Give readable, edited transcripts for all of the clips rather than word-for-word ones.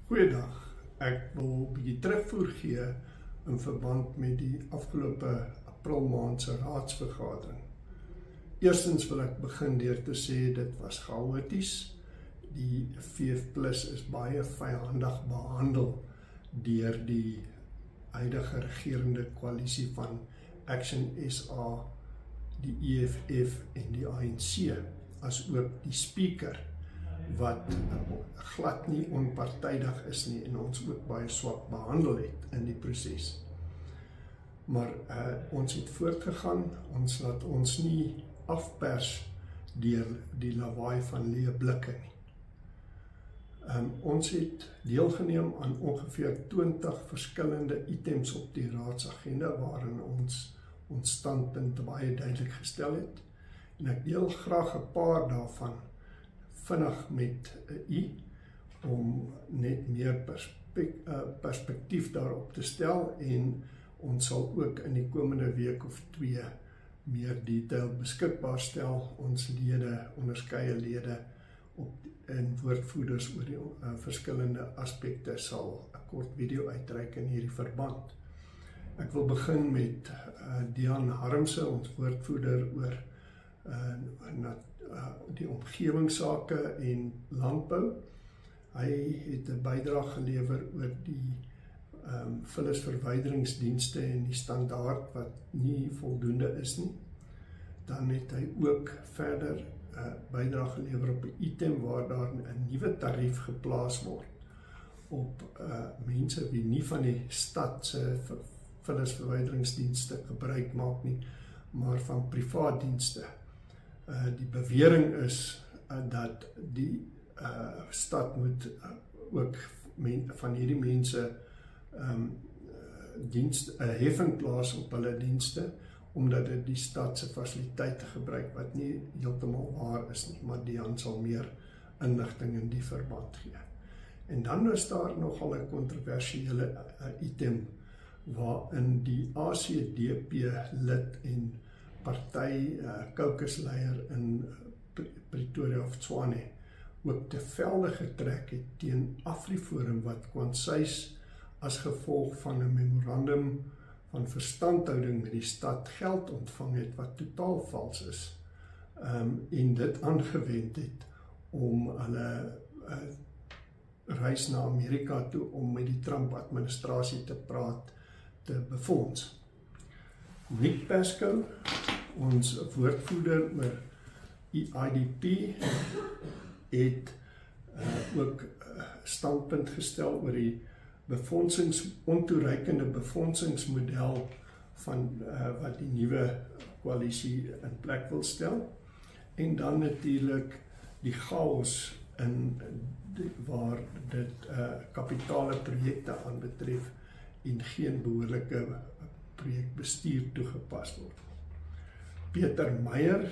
Goeiedag, ek wil 'n bietjie terugvoer gee in verband met die afgelope April maand se raadsvergadering. Eerstens wil ek begin deur te sê dit was chaoties. Die VF+ is baie vyandig behandel deur die huidige regerende koalisie van Action SA, die EFF en die ANC, as ook die speaker, wat glad nie onpartydig is nie en ons ook baie swak behandel het in die proses. Maar ons het voortgegaan, ons laat ons nie afpers deur die lawaai van leë blikke nie. Ons het deelgeneem aan ongeveer 20 verskillende items op die raadsagenda waarin ons standpunt baie duidelik gestel het. En ek deel graag 'n paar daarvan vinnig met u om net meer perspektief daarop te stel, en ons sal ook in die komende week of 2 meer detail beskikbaar stel. Ons lede, onderskeie lede en woordvoerders oor die verskillende aspekte sal 'n kort video uitreik in hierdie verband. Ek wil begin met Dian Harmse, ons woordvoerder oor die omgewingsake en landbou. Hy het 'n bydrae gelewer oor die vullisverwyderingsdienste en die standaard wat nie voldoende is nie. Dan het hy ook verder bydrae gelewer op 'n item waar daar 'n nuwe tarief geplaas word op mense wie nie van die stad se vullisverwyderingsdienste gebruik maak nie, maar van privaat dienste. Die bewering is dat die stad moet ook van hierdie mense heffing plaas op hulle dienste, omdat dit die stad se fasiliteite gebruik, wat nie heeltemal waar is nie, maar Dian sal meer inligting in die verband gee. En dan is daar nogal 'n kontroversiële item waarin die ACDP lid en party caucusleier in Pretoria of Tshwane ook te velde getrek het teen AfriForum, wat Kwansys as gevolg van 'n memorandum van verstandhouding met die stad geld ontvang het wat totaal vals is, en dit aangewend het om hulle reis na Amerika toe om met die Trump-administrasie te praat, te befonds. Nick Pascoe, ons woordvoerder oor EIDP, het ook standpunt gestel oor die ontoereikende befondsingsmodel van wat die nuwe koalisie in plek wil stel. En dan natuurlik die chaos waar dit kapitale projekte aanbetref en geen behoorlike projekbestuur toegepas word. Peter Meyer,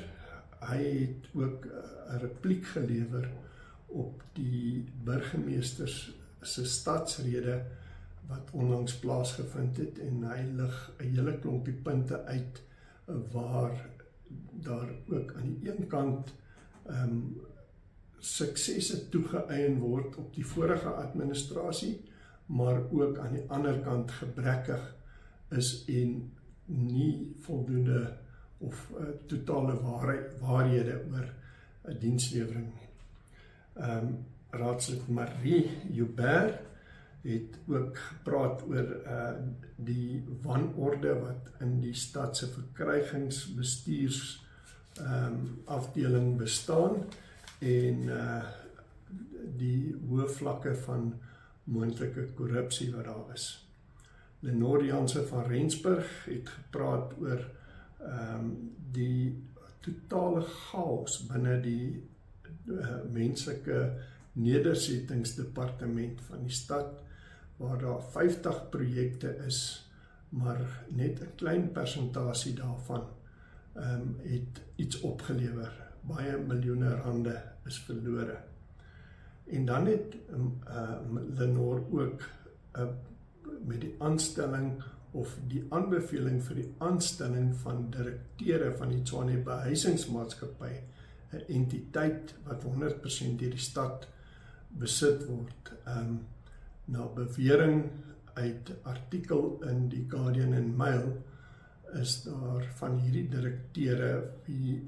hy het ook 'n repliek gelewer op die burgemeesters se stadsrede wat onlangs plaasgevind het, en hy lig 'n hele klompie punte uit waar daar ook aan die een kant suksesse toegeëien word op die vorige administrasie, maar ook aan die ander kant gebrekkig is en nie voldoende of totale waarhede oor 'n dienslewering nie. Raadslid Marie Joubert het ook gepraat oor die wanorde wat in die stad se verkrygingsbestuurs afdeling bestaan, en die hoë vlakke van moontlike korrupsie wat daar is. Lenore Janse van Rensburg het gepraat oor die totale chaos binne die menslike nedersettingsdepartement van die stad, waar daar 50 projekte is, maar net 'n klein persentasie daarvan het iets opgelewer. Baie miljoene rande is verlore. En dan het Lenore ook met die aanstelling of die aanbeveling vir die aanstelling van direkteure van die Tshwane Behuisingsmaatskappy, 'n entiteit wat 100% deur die stad besit word, Na bewering uit artikel in die Guardian en Mail is daar van hierdie direkteure wie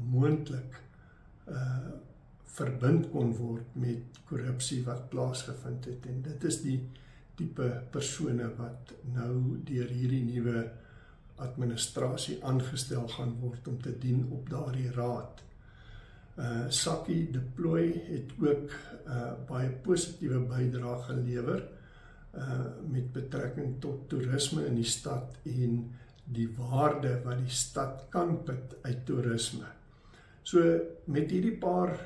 moontlik verbind kon word met korrupsie wat plaasgevind het. En dit is die tipe persone wat nou deur hierdie nuwe administrasie aangestel gaan word om te dien op daardie raad. Sakkie de Plooy het ook baie positiewe bydrae gelewer met betrekking tot toerisme in die stad en die waarde wat die stad kan put uit toerisme. So met hierdie paar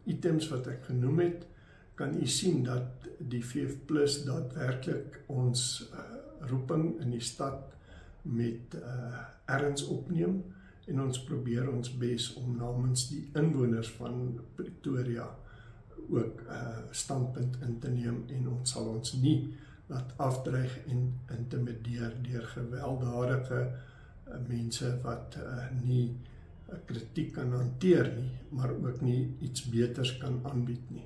items wat ek genoem het, kan u sien dat die VF+ daadwerklik ons roeping in die stad met erns opneem en ons probeer ons bes om namens die inwoners van Pretoria ook standpunt in te neem en ons sal ons nie laat afdreig en intimideer deur gewelddadige mense wat nie kritiek kan hanteer nie, maar ook nie iets beters kan aanbied nie.